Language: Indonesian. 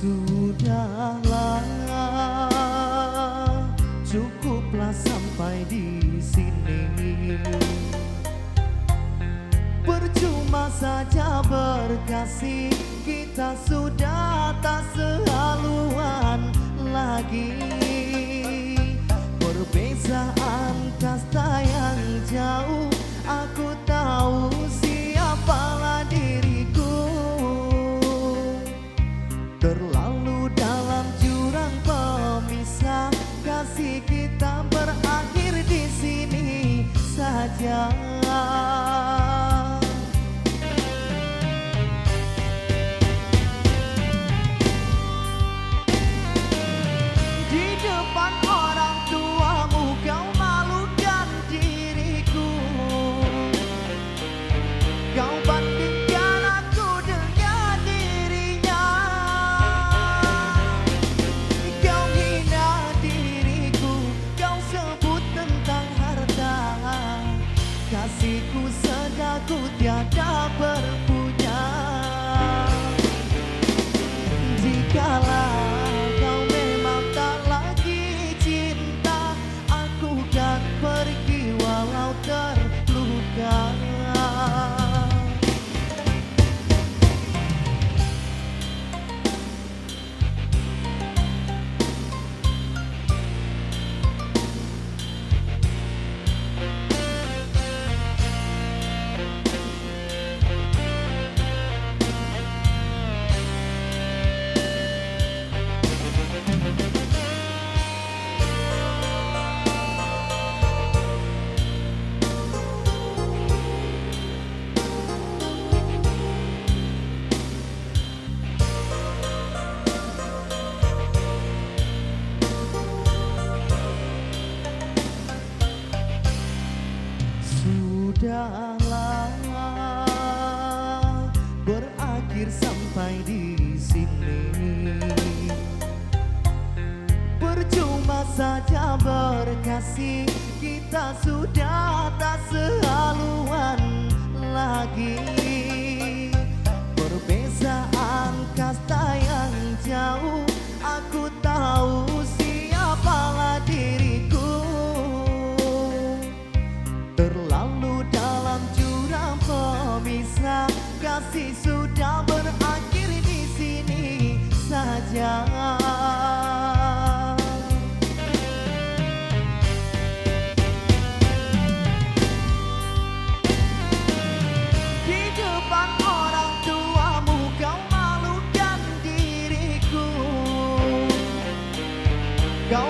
Sudahlah, cukuplah sampai di sini. Percuma saja berkasih, kita sudah tak sehaluan lagi. Perbezaan kasta yang jauh, aku tahu siapalah diriku. Terlalu dalam jurang pemisah, kasih kita berakhir di sini saja. Di depan orang tuamu kau malukan diriku, kau bandingkan aku dengan dirinya. Kau hina diriku, kau sebut tentang harta. Kasihku sedaku tiada berpunya. Jikalau kau memang tak lagi cinta, aku kan pergi walau terluka. Sudahlah, berakhir sampai di sini. Percuma saja berkasih, kita sudah tak sehaluan lagi. Perbezaan kasta yang jauh, aku tahu siapalah diriku. Terlalu dalam jurang pemisah, kasih sudah berakhir di sini saja. Di depan orang tuamu kau malukan diriku, kau